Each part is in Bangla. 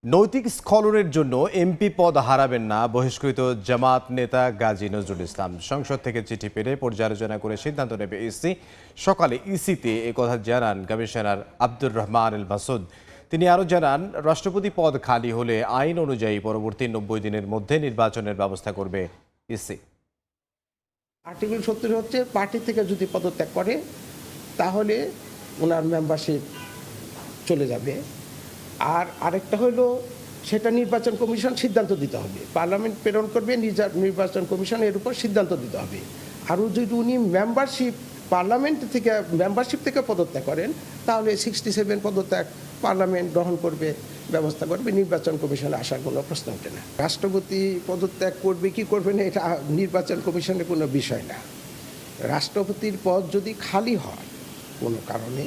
নৈতিক স্খলনের জন্য এমপি পদ হারাবেন না বহিষ্কৃত জামাত নেতা গাজী নজরুল ইসলাম। সংসদ থেকে চিঠি পেলে পর্যালোচনা করে সিদ্ধান্ত নেবে ইসি। সকালে ইসিতে একথা জানান কমিশনার আব্দুর রহমান আল মাসুদ। তিনি আরও জানান, রাষ্ট্রপতি পদ খালি হলে আইন অনুযায়ী পরবর্তী 90 দিনের মধ্যে নির্বাচনের ব্যবস্থা করবে ইসি। আর্টিকেল 70 হচ্ছে পার্টি থেকে যদি পদত্যাগ করে তাহলে ওনার মেম্বারশিপ চলে যাবে। আর আরেকটা হলো সেটা নির্বাচন কমিশন সিদ্ধান্ত দিতে হবে, পার্লামেন্ট প্রেরণ করবে, নির্বাচন কমিশন এর উপর সিদ্ধান্ত দিতে হবে। আরও যদি উনি পার্লামেন্ট থেকে মেম্বারশিপ থেকে পদত্যাগ করেন তাহলে 67 পদত্যাগ পার্লামেন্ট গ্রহণ করবে, ব্যবস্থা করবে, নির্বাচন কমিশনে আসার কোনো প্রশ্ন ওঠে না। রাষ্ট্রপতি পদত্যাগ করবে কি করবে না এটা নির্বাচন কমিশনের কোনো বিষয় না। রাষ্ট্রপতির পদ যদি খালি হয় কোনো কারণে,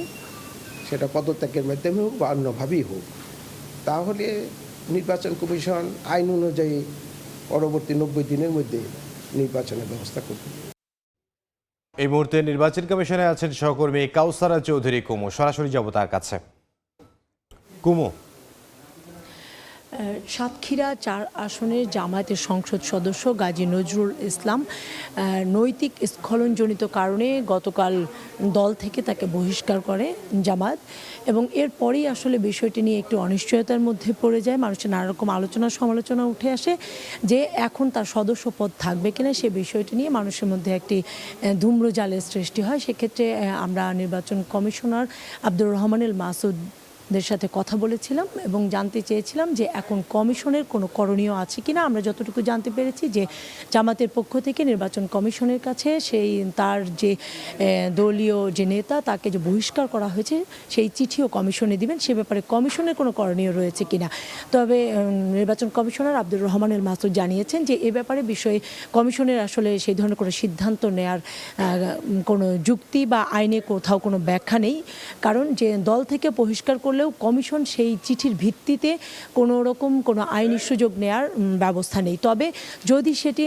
সেটা পদত্যাগের মাধ্যমে হোক বা অন্যভাবেই হোক, তাহলে নির্বাচন কমিশন আইন অনুযায়ী পরবর্তী 90 দিনের মধ্যে নির্বাচনের ব্যবস্থা করবে। এই মুহূর্তে নির্বাচন কমিশনে আছেন সহকর্মী কাউসারা চৌধুরী কুমু। সরাসরি যাব তার কাছে। কুমু, সাতক্ষীরা 4 আসনের জামায়াতের সংসদ সদস্য গাজী নজরুল ইসলাম নৈতিক স্খলনজনিত কারণে গতকাল দল থেকে তাকে বহিষ্কার করে জামায়াত, এবং এরপরেই আসলে বিষয়টি নিয়ে একটু অনিশ্চয়তার মধ্যে পড়ে যায়। মানুষের নানা রকম আলোচনা সমালোচনা উঠে আসে যে এখন তার সদস্য পদ থাকবে কিনা সে বিষয়টি নিয়ে মানুষের মধ্যে একটি ধূম্রজালের সৃষ্টি হয়। সেক্ষেত্রে আমরা নির্বাচন কমিশনার আব্দুর রহমান আল মাসুদ দের সাথে কথা বলেছিলাম এবং জানতে চেয়েছিলাম যে এখন কমিশনের কোনো করণীয় আছে কিনা। আমরা যতটুকু জানতে পেরেছি যে জামাতের পক্ষ থেকে নির্বাচন কমিশনের কাছে তার যে দলীয় যে নেতা তাকে যে বহিষ্কার করা হয়েছে সেই চিঠিও কমিশনে দিবেন, সে ব্যাপারে কমিশনের কোনো করণীয় রয়েছে কিনা। তবে নির্বাচন কমিশনার আব্দুর রহমান আল মাসুদ জানিয়েছেন যে এ ব্যাপারে বিষয়ে কমিশনের আসলে সেই ধরনের কোনো সিদ্ধান্ত নেয়ার কোনো যুক্তি বা আইনে কোথাও কোনো ব্যাখ্যা নেই। কারণ যে দল থেকে বহিষ্কার করলে কমিশন সেই চিঠির ভিত্তিতে কোনো রকম কোনো আইনি সুযোগ নেয়ার ব্যবস্থা নেই। তবে যদি সেটি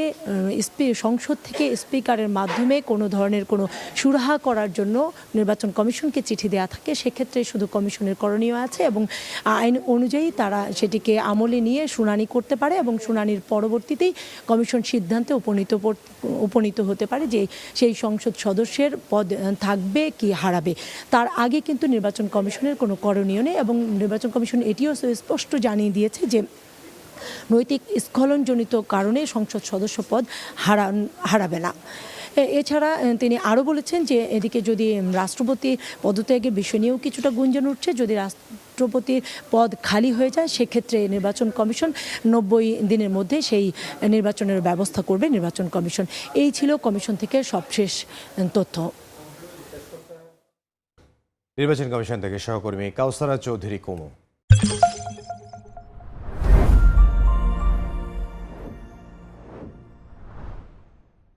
সংসদ থেকে স্পিকারের মাধ্যমে কোনো ধরনের কোনো সুরাহা করার জন্য নির্বাচন কমিশনকে চিঠি দেওয়া থাকে, সেক্ষেত্রে শুধু কমিশনের করণীয় আছে এবং আইন অনুযায়ী তারা সেটিকে আমলে নিয়ে শুনানি করতে পারে এবং শুনানির পরবর্তীতেই কমিশন সিদ্ধান্তে উপনীত হতে পারে যে সেই সংসদ সদস্যের পদ থাকবে কি হারাবে। তার আগে কিন্তু নির্বাচন কমিশনের কোনো করণীয় নেই এবং নির্বাচন কমিশন এটিও স্পষ্ট জানিয়ে দিয়েছে যে নৈতিক স্খলনজনিত কারণে সংসদ সদস্য পদ হারাবে না। এছাড়া তিনি আরও বলেছেন যে এদিকে যদি রাষ্ট্রপতি পদত্যাগের বিষয় নিয়েও কিছুটা গুঞ্জন উঠছে, যদি রাষ্ট্রপতির পদ খালি হয়ে যায় সেক্ষেত্রে নির্বাচন কমিশন 90 দিনের মধ্যে সেই নির্বাচনের ব্যবস্থা করবে নির্বাচন কমিশন। এই ছিল কমিশন থেকে সবশেষ তথ্য। নির্বাচন কমিশন থেকে সহকর্মী কাউসারা চৌধুরী কুমু।